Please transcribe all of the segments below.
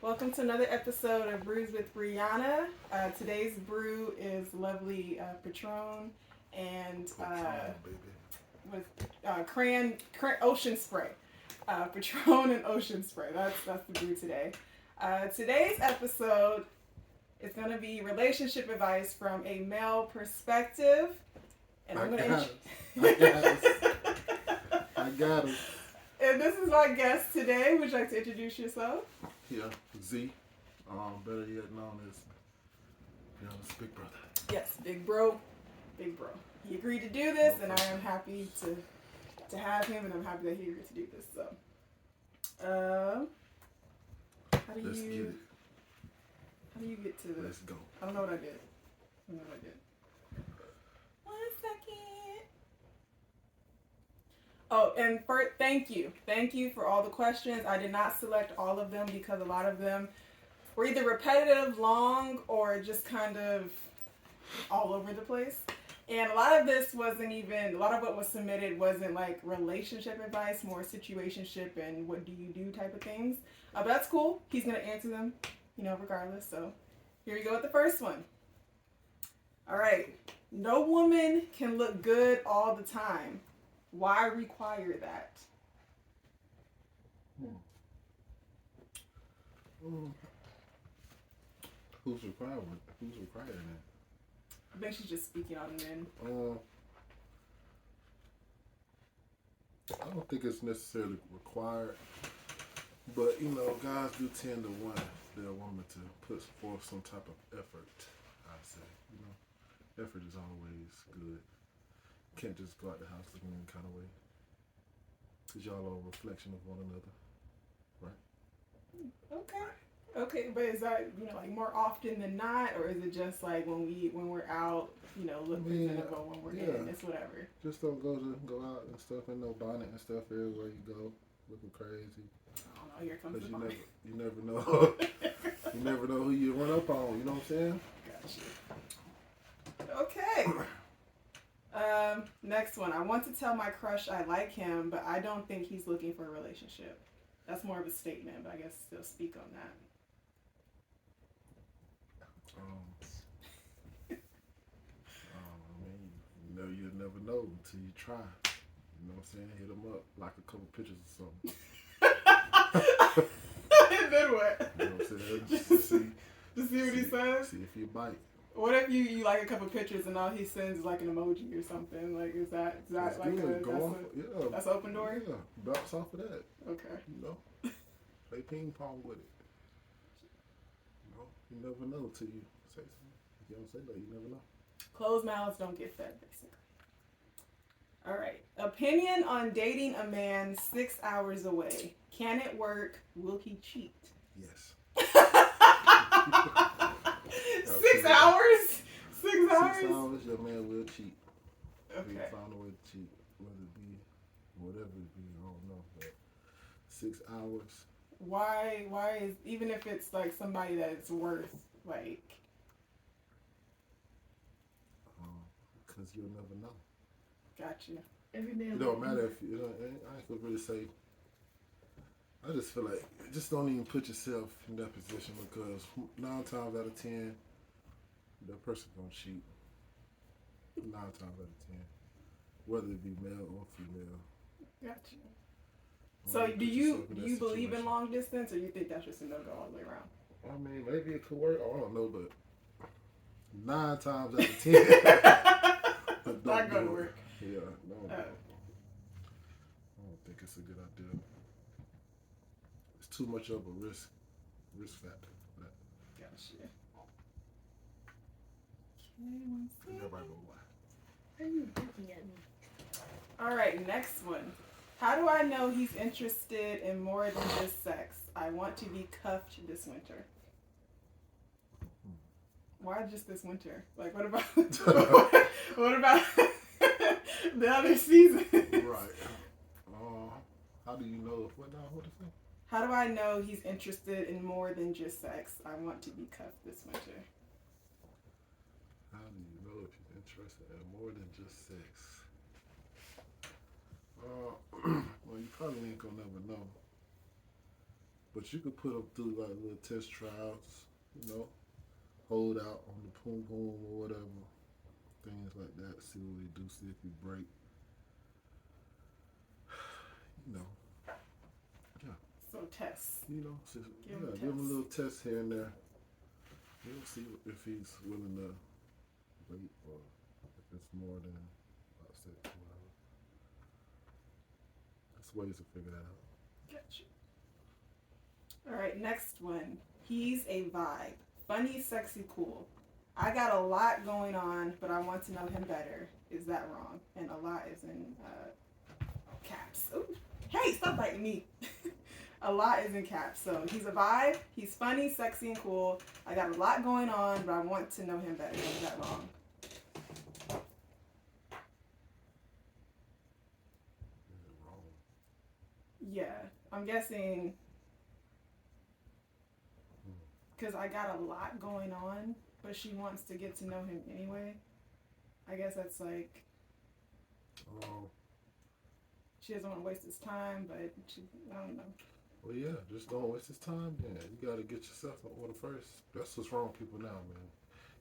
Welcome to another episode of Brew'S with Brianna. Today's brew is lovely Patron and with crayon ocean spray. Patron and ocean spray. That's the brew today. Today's episode is going to be relationship advice from a male perspective. And I'm going to I got it. And this is my guest today. Would you like to introduce yourself? Yeah, Z. Better yet known as Big Brother. Yes, Big Bro. Big Bro. He agreed to do this, and I am happy to have him, and I'm happy that he agreed to do this. So, how do Let's get it. How do you get to this? Let's go. I don't know what I did. 1 second. Oh, and thank you. Thank you for all the questions. I did not select all of them because a lot of them were either repetitive, long, or just kind of all over the place. And a lot of this wasn't even, a lot of what was submitted wasn't like relationship advice, more situationship and what do you do type of things. But that's cool. He's going to answer them, regardless. So here you go with the first one. All right. No woman can look good all the time. Why require that? Who's requiring that? I think she's just speaking on men. I don't think it's necessarily required, but guys do tend to want their woman to put forth some type of effort. I say, effort is always good. Can't just go out the house looking any kind of way. Because y'all are a reflection of one another. Right? Okay, but is that, like more often than not, or is it just like when we're out, look presentable when we're in, it's whatever? Just don't go out and stuff in no bonnet and stuff everywhere you go, looking crazy. I don't know, here comes the bonnet. You never know. You never know who you run up on, you know what I'm saying? Gotcha. Okay. Next one. I want to tell my crush I like him, but I don't think he's looking for a relationship. That's more of a statement, but I guess still speak on that. You'll never know until you try. You know what I'm saying? Hit them up, like a couple pictures or something. And then what? You know what I'm saying? Just to see what he says? See if you bite. What if you like a couple pictures and all he sends is like an emoji or something? Like, is that that's like good. That's open door? Yeah, bounce off of that. Okay. Play ping pong with it. You never know till you say something. If you don't say that, you never know. Closed mouths don't get fed, basically. All right. Opinion on dating a man 6 hours away. Can it work? Will he cheat? Yes. 6 hours? 6 hours? 6 hours, your man will cheat. Okay. He'll find a way to cheat. Whether it be, whatever it be, I don't know. But 6 hours. Why is, even if it's like somebody that it's worth, like... Because you'll never know. Gotcha. It don't matter if you, I ain't gonna really say. I just feel like, just don't even put yourself in that position because 9 times out of 10, that person's gonna cheat. 9 times out of 10. Whether it be male or female. Gotcha. So do you believe in long distance, or you think that's just a no-go all the way around? I mean, maybe it could work. I don't know, but 9 times out of 10. It's not going to work. Yeah, no. I don't think it's a good idea. It's too much of a risk factor for that. Gotcha. Okay, Everybody know why. Why are you looking at me? All right, next one. How do I know he's interested in more than just sex? I want to be cuffed this winter. Why just this winter? Like, what about what about the other season? Right. How do you know if what is that? How do I know he's interested in more than just sex? I want to be cuffed this winter. How do you know if he's interested in more than just sex? Well, you probably ain't gonna never know. But you could put them through like little test trials, you know, hold out on the boom boom or whatever, things like that. See what we do, see if you break, you know, yeah, So tests. you know, so, Give him give him a tests. little test here and there. You'll see if he's willing to wait or if it's more than about 6 or whatever. There's ways to figure that out. Gotcha. All right, next one. He's a vibe. Funny, sexy, cool. I got a lot going on, but I want to know him better. Is that wrong? And a lot is in caps. Ooh. Hey, stop biting me. A lot is in caps. So he's a vibe. He's funny, sexy, and cool. I got a lot going on, but I want to know him better. Is that wrong? Is it wrong? Yeah, I'm guessing because I got a lot going on, but she wants to get to know him anyway. I guess that's like Oh, she doesn't want to waste his time, but I don't know. well, yeah, just don't waste his time then. You got to get yourself in order first. That's what's wrong with people now, man.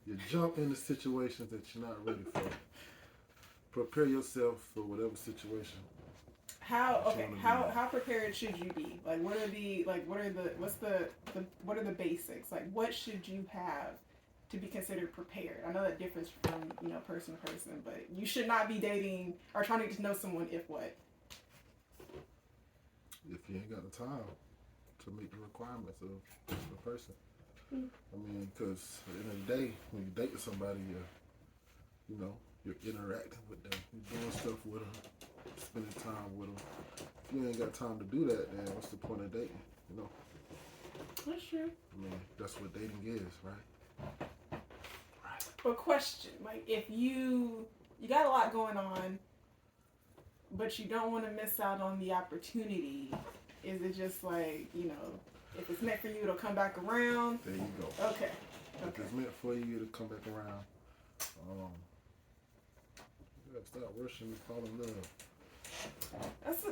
You jump into situations that you're not ready for. Prepare yourself for whatever situation. How prepared should you be? Like what are the basics? Like what should you have to be considered prepared? I know that differs from, person to person, but you should not be dating or trying to get to know someone if what? If you ain't got the time to meet the requirements of the person. I mean, because at the end of the day, when you date with somebody, you're interacting with them. You're doing stuff with them, spending time with them. If you ain't got time to do that, then what's the point of dating, That's true. I mean, that's what dating is, right? Right. But question, like if you got a lot going on, but you don't want to miss out on the opportunity, is it just like, if it's meant for you, it'll come back around? There you go. Okay. If it's meant for you to come back around, you gotta stop rushing to fall in love. That's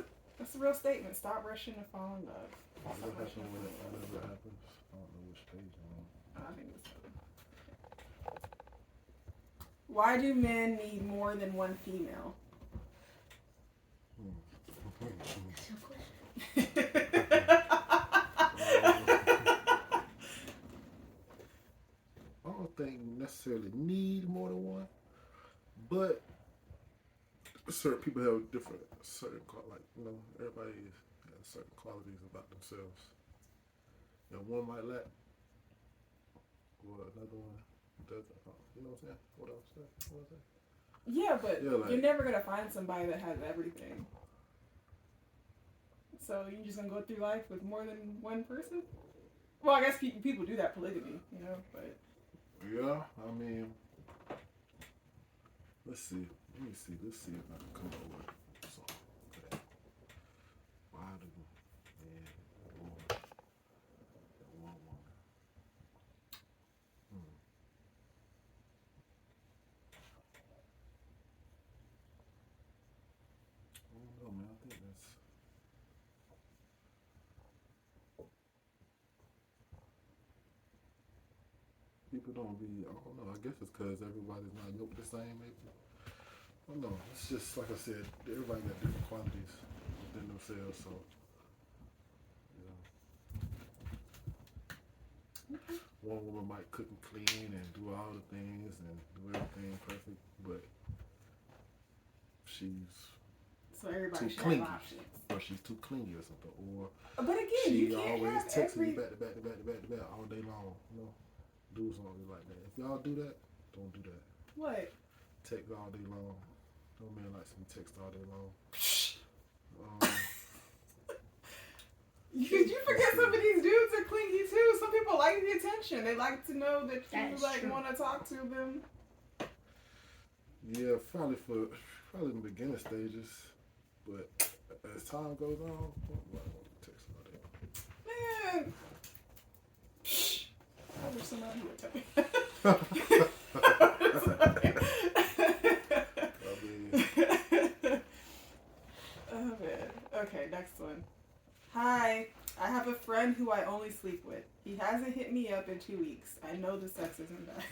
a real statement. Stop rushing to fall in love. What happens whenever it happens? I don't know which page I'm on. I think it's Why do men need more than one female? That's your question. I don't think you necessarily need more than one, but certain people have everybody has certain qualities about themselves. And one might lack, or another one doesn't. You know what I'm saying? What I'm saying? Yeah, but Yeah, like- you're never gonna find somebody that has everything. So you're just gonna go through life with more than one person? Well, I guess people do that polygamy, but Yeah, I mean, let's see. Let me see. Let's see if I can come up with something. Okay. Why do men more than one woman? I don't know, man. I think that's. People don't be. I don't know. I guess it's because everybody's not yoked the same, maybe. I don't know. It's just like I said. Everybody got different qualities within themselves, so. One woman might cook and clean and do all the things and do everything perfect, but she's so everybody too should clingy, have options. or she's too clingy or something, or But again, she you can't always have texting every. you back to back all day long. Dudes don't be like that. If y'all do that, don't do that. What? Text all day long. No man likes to be text all day long. You forget some of these dudes are clingy too. Some people like the attention. They like to know that That's you true. want to talk to them. Yeah, probably in the beginning stages, but as time goes on, I want to text all day. Man. I wish somebody would tell me. Oh man. Okay, next one. Hi, I have a friend who I only sleep with. He hasn't hit me up in 2 weeks. I know the sex isn't bad.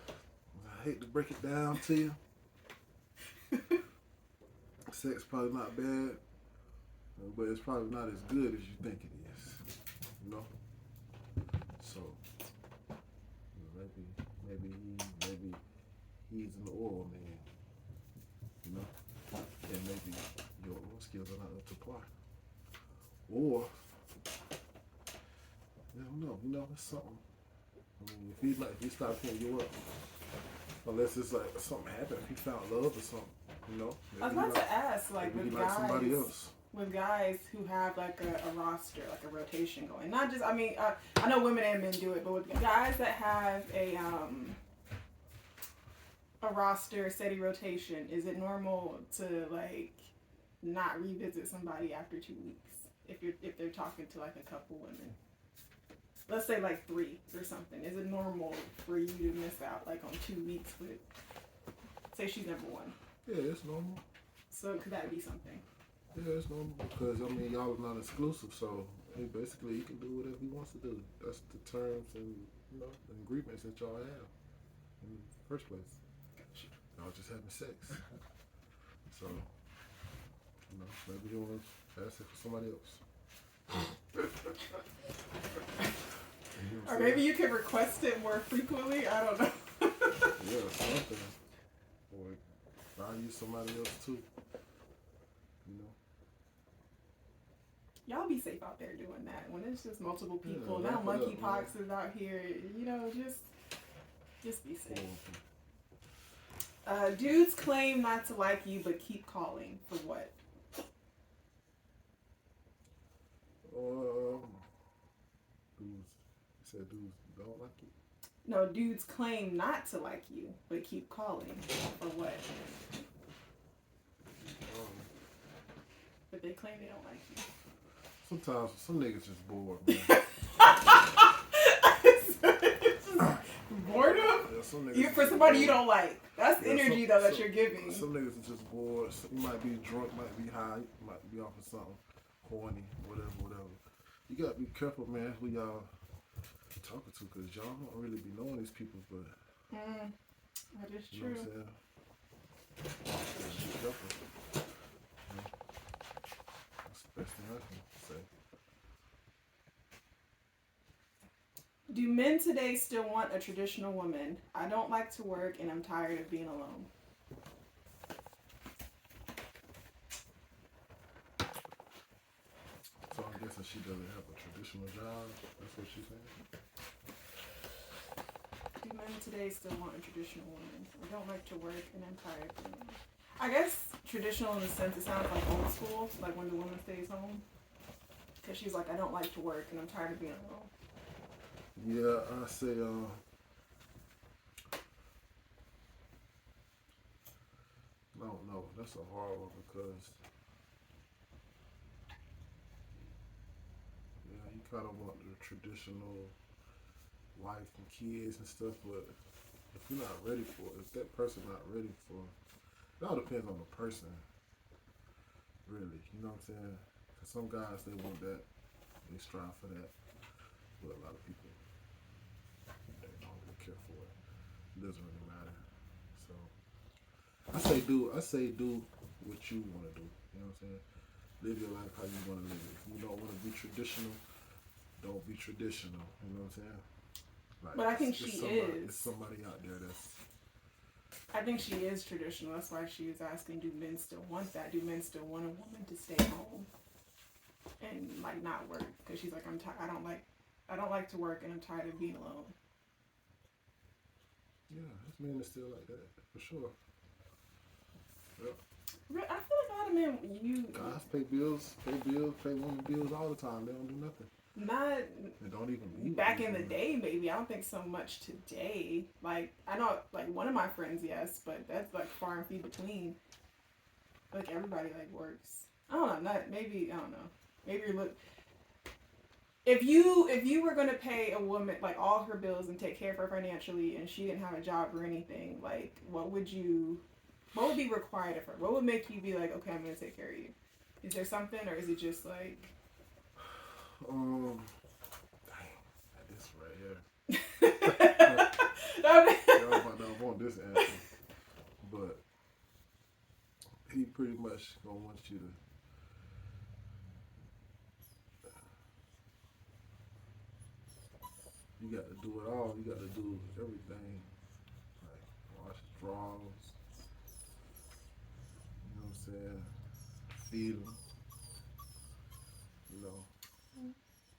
I hate to break it down to you. Sex probably not bad, but it's probably not as good as you think it is. You know? So, maybe he's an oil man. You know? And maybe your oil skills are not up to par. Or, I don't know, it's something. I mean, if he stopped hitting you up, unless it's like something happened, if he found love or something, you know. I was about to ask, like maybe with he likes somebody else. With guys who have like a roster, like a rotation going. Not just, I mean, I know women and men do it, but with guys that have a roster, steady rotation, is it normal to like not revisit somebody after 2 weeks if they're talking to like a couple women? Let's say like 3 or something. Is it normal for you to miss out like on 2 weeks with, say she's number 1? Yeah, it's normal. So could that be something? Yeah, it's normal because I mean y'all are not exclusive, so basically he can do whatever he wants to do. That's the terms and the agreements that y'all have in the first place. Y'all just having sex, so maybe he wants to ask it for somebody else. Or maybe you could request it more frequently. I don't know. Yeah, something. Or find you somebody else too. Y'all be safe out there doing that. When it's just multiple people, yeah, now monkeypox is out here. Just be safe. Dudes claim not to like you, but keep calling. For what? Dudes. You said dudes don't like you? No, dudes claim not to like you, but keep calling. For what? But they claim they don't like you. Sometimes some niggas just bored, man. Boredom? Yeah, for somebody you don't like. That's yeah, energy though that you're giving. Some niggas are just bored. You might be drunk, might be high, might be off of something corny, whatever. You gotta be careful, man, who y'all talking to, cause y'all don't really be knowing these people, but that is you true. know what I'm saying? Be careful. That's the best thing I can say. Do men today still want a traditional woman? I don't like to work and I'm tired of being alone. So I'm guessing she doesn't have a traditional job. That's what she's saying. Do men today still want a traditional woman? I don't like to work and I'm tired of being alone. I guess traditional in the sense it sounds like old school, like when the woman stays home. Because she's like, I don't like to work and I'm tired of being alone. Yeah, I say, I don't know. That's a hard one because, yeah, you kind of want the traditional wife and kids and stuff, but if you're not ready for it, if that person not ready for it all depends on the person, really. You know what I'm saying? Because some guys, they want that, they strive for that, but a lot of people, they don't really care for it. It doesn't really matter. So I say do what you want to do. You know what I'm saying? Live your life how you want to live it. If you don't want to be traditional, don't be traditional. You know what I'm saying? Like, but I think she is. There's somebody out there that's. I think she is traditional. That's why she was asking, do men still want that? Do men still want a woman to stay home and like not work? Because she's like, I don't like to work and I'm tired of being alone. Yeah, there's men that still like that for sure. Yep. I feel like a lot of men, guys pay women bills all the time. They don't do nothing. Not. They don't even be back in the day, maybe. I don't think so much today. Like, I know, like, one of my friends, yes, but that's, like, far and few between. Like, everybody, like, works. I don't know, maybe, I don't know. Maybe if you were going to pay a woman, like, all her bills and take care of her financially and she didn't have a job or anything, like, what would be required of her? What would make you be like, okay, I'm going to take care of you? Is there something, or is it just like? Dang, this right here. I mean- Y'all might not want this answer, but he pretty much gonna want you to. You got to do it all. You got to do everything. Like wash his drawers. You know what I'm saying? Feed him. You know,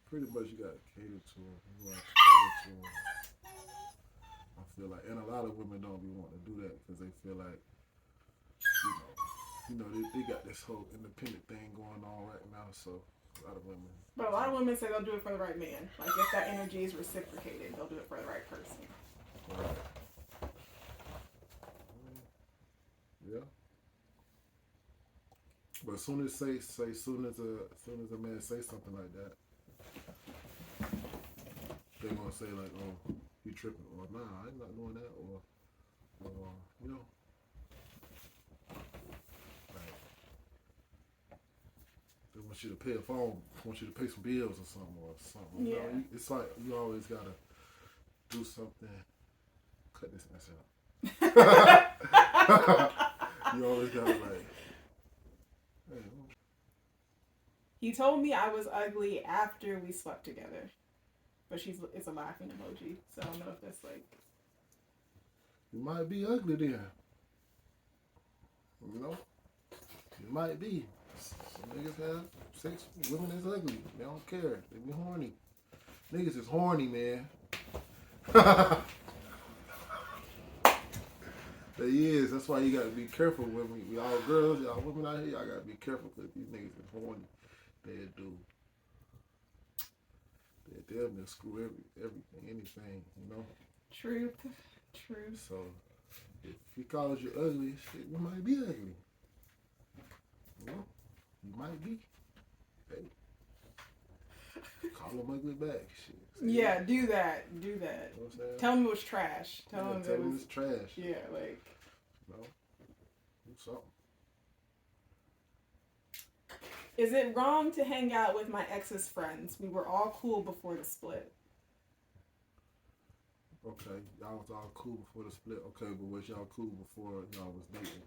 pretty much you got to cater to him. You got to cater to him. I feel like, and a lot of women don't be wanting to do that because they feel like, they got this whole independent thing going on right now. So a lot of women. But a lot of women say they'll do it for the right man. Like if that energy is reciprocated, they'll do it for the right person. Right. Yeah. But as soon as a man say something like that, they're gonna say like, "Oh, you tripping?" Or "Nah, I'm not doing that," or you know, like they want you to pay a phone, want you to pay some bills or something. Yeah. You know, it's like you always gotta do something. Cut this mess out. You always gotta like. Hey, He told me I was ugly after we slept together, but it's a laughing emoji, so I don't know if that's like. you might be ugly then. You know, you might be. Some niggas have sex with women that's ugly. They don't care. They be horny. Niggas is horny, man. They is. That's why you gotta be careful with me. We all girls, y'all women out here, y'all gotta be careful because these niggas is horny. They'll do. They'll screw everything, anything, you know? Truth. So, if he calls you ugly, shit, you might be ugly. You know? You might be. Hey. Call him ugly back, shit. Yeah, do that. You know what I'm saying? Tell him it was trash. Tell him it's trash. Yeah, like. No. Do something. Is it wrong to hang out with my ex's friends? We were all cool before the split. Okay, y'all was all cool before the split. Okay, but was y'all cool before y'all was dating?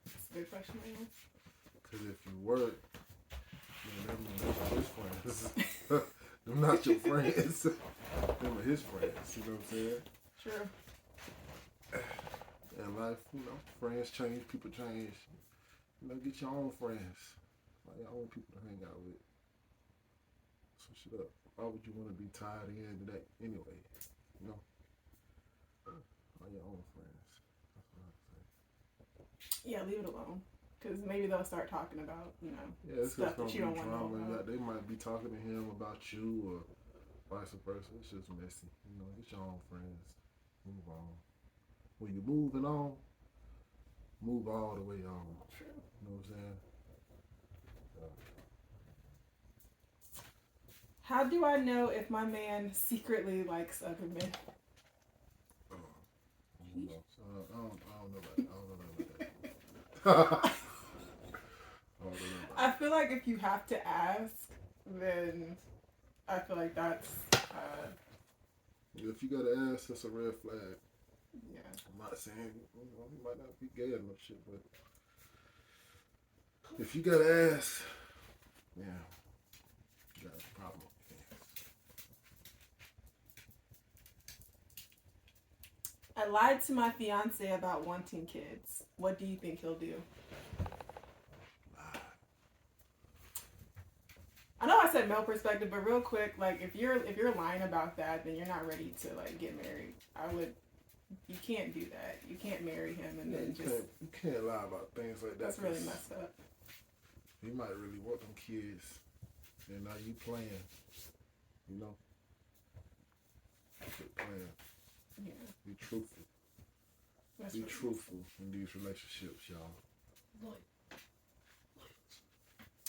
That's a good question, man. Because if you were, then them are his friends. Them not your friends. Them are his friends. You know what I'm saying? Sure. And life, friends change, people change. Get your own friends. Like your own people to hang out with. Switch it up. Why would you want to be tied into that anyway? You know? All your own friends. That's what I'd say. Yeah, leave it alone. Because maybe they'll start talking about, stuff that you don't want to know about. They might be talking to him about you or vice versa. It's just messy. Get your own friends. Move on. When you're moving on, move all the way on. True. You know what I'm saying? How do I know if my man secretly likes other men? I don't know about that. I feel like if you have to ask, then I feel like that's. If you gotta ask, that's a red flag. Yeah. I'm not saying he might not be gay or no shit, but if you gotta ask, yeah, you got a problem. I lied to my fiance about wanting kids. What do you think he'll do? I know I said male perspective, but real quick, like if you're lying about that, then you're not ready to like get married. You can't do that. You can't marry him and then you can't lie about things like that. That's really messed up. He might really want them kids, and now you playing. Quit playing. Yeah. Be truthful. Be truthful in these relationships, y'all. Loyal.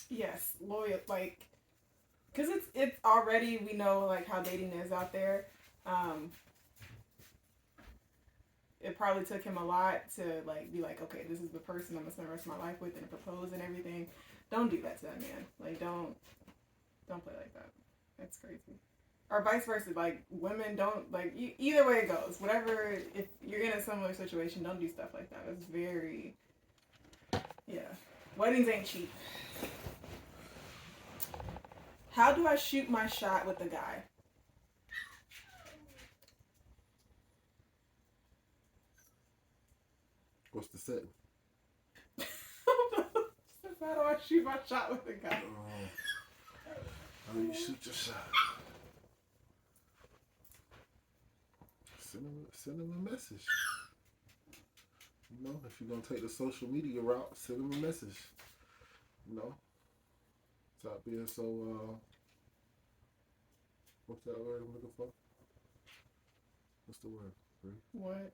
Yes, loyal. Like, cause it's already, we know like how dating is out there. it probably took him a lot to like be like, okay, this is the person I'm gonna spend the rest of my life with and propose and everything. Don't do that to that man. Like, don't play like that. That's crazy. Or vice versa. Like, women don't like either way it goes. Whatever. If you're in a similar situation, don't do stuff like that. It's very, yeah. Weddings ain't cheap. How do I shoot my shot with a guy? What's the setting? How do I shoot my shot with a guy? How do you shoot your shot? Send him a message. You know, if you're gonna take the social media route, send him a message. You know, stop being so. What's that word I'm looking for? What's the word? What?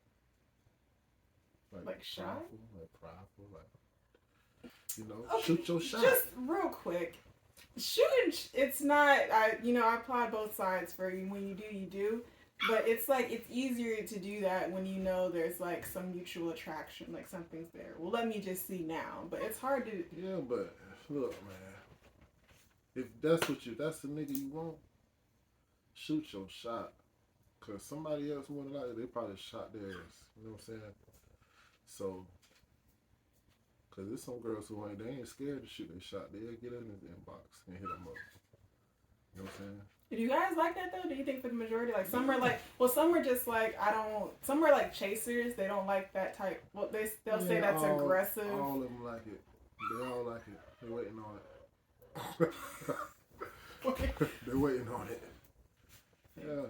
Like shy? Like prideful, like, you know, okay, shoot your shot. Just real quick, shooting. It's not. I applaud both sides for you. When you do, you do. But it's like it's easier to do that when you know there's like some mutual attraction, like something's there. Well, let me just see now. But it's hard to. Yeah, but look, man. If that's the nigga you want, shoot your shot. Cause somebody else more than likely they probably shot theirs. You know what I'm saying? So, cause there's some girls who they ain't scared to shoot their shot. They'll get in his inbox and hit them up. You know what I'm saying? Do you guys like that though? Do you think for the majority, like some are like, well, some are just like some are like chasers. They don't like that type. Well, they'll say that's aggressive. All of them like it. They all like it. They're waiting on it. They're waiting on it. Yeah.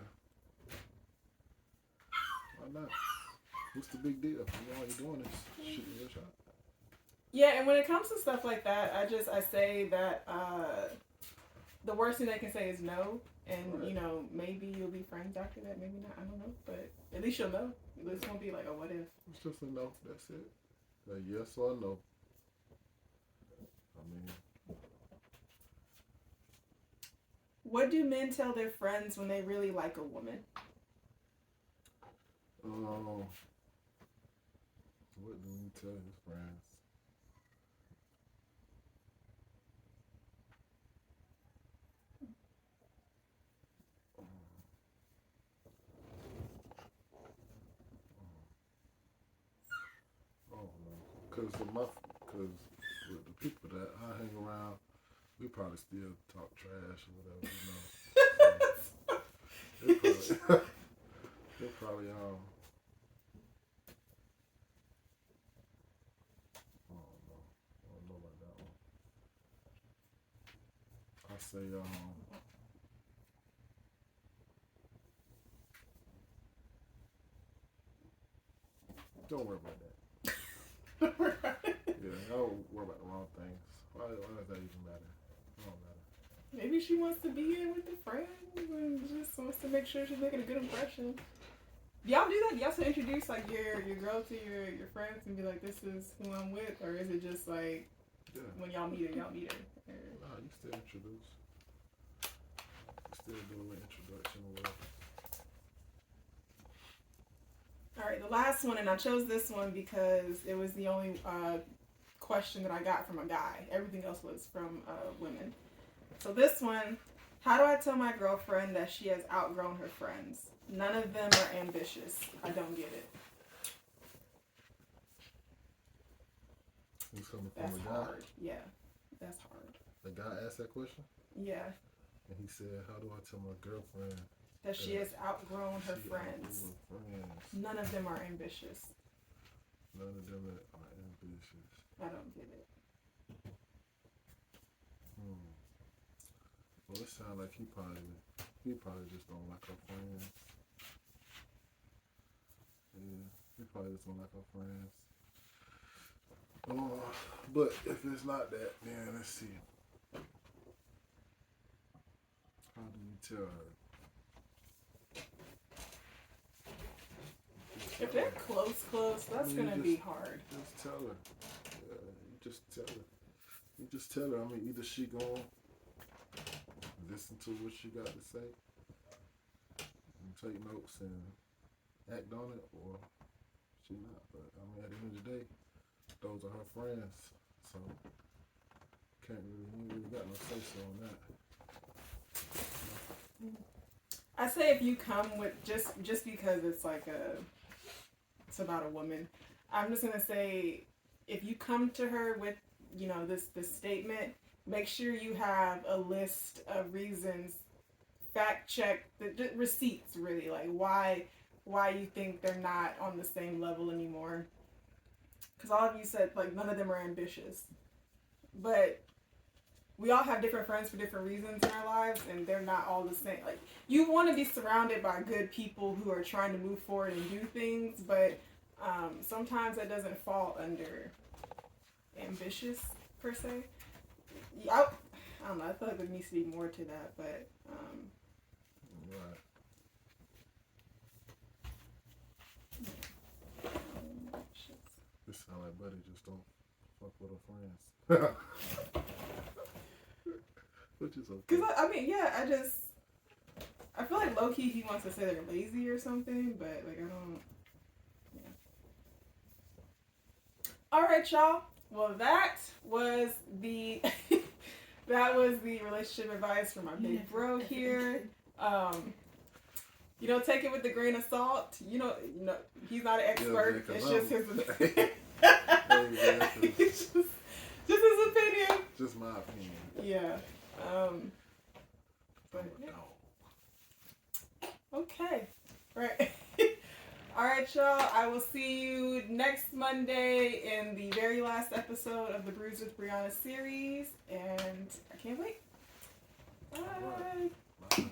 Why not? What's the big deal? All you're doing is shooting your shot. Yeah, and when it comes to stuff like that, I say that the worst thing they can say is no. And, you know, maybe you'll be friends after that, maybe not, I don't know. But at least you'll know. At least it won't be like a what if. It's just a no, that's it. A yes or a no. I mean. What do men tell their friends when they really like a woman? What do we tell his friends? Cause with the people that I hang around, we probably still talk trash or whatever, you know. They probably I don't know about that one. I say don't worry about that. Yeah, I don't worry about the wrong things. Why does that even matter? It don't matter. Maybe she wants to be in with the friends and just wants to make sure she's making a good impression. Do y'all do that? Do y'all still introduce like your girl to your friends and be like, this is who I'm with? Or is it just like when y'all meet her? Or... Nah, you still introduce. You still do an introduction or whatever. All right, the last one, and I chose this one because it was the only question that I got from a guy. Everything else was from women. So this one, how do I tell my girlfriend that she has outgrown her friends? None of them are ambitious. I don't get it. He's coming from That's a guy? hard. Yeah, that's hard. The guy asked that question? Yeah. And he said, how do I tell my girlfriend that she has outgrown her friends. None of them are ambitious. None of them are ambitious. I don't get it. Well, it sounds like he probably just don't like her friends. Yeah, he probably just don't like her friends. But if it's not that, then let's see. How do you tell her? If they're close, that's gonna be hard. Just tell her. Yeah, you just tell her. You just tell her. I mean, either she gonna listen to what she got to say and take notes and act on it, or She not. But I mean, at the end of the day, those are her friends. So you ain't really got no say so on that. I say if you come with just because it's like it's about a woman, I'm just gonna say if you come to her with this statement, make sure you have a list of reasons, fact check the receipts really, like why you think they're not on the same level anymore. Because all of you said like none of them are ambitious, but we all have different friends for different reasons in our lives, and they're not all the same. Like, you want to be surrounded by good people who are trying to move forward and do things, but sometimes that doesn't fall under ambitious, per se. I don't know, I feel like there needs to be more to that, but... Right. This sound like Buddy just don't fuck with her friends. Which is okay. Because, I mean, yeah, I feel like low-key he wants to say they're lazy or something, but, like, I don't... Yeah. Alright, y'all. Well, that was the... that was the relationship advice from my big bro here. Take it with a grain of salt. He's not an expert. Yeah, it's just his opinion. It's just his opinion. Just my opinion. Yeah. But, yeah. Okay. Right. All right, y'all. I will see you next Monday in the very last episode of the Brew'S with Brianna series, and I can't wait. Bye. Bye.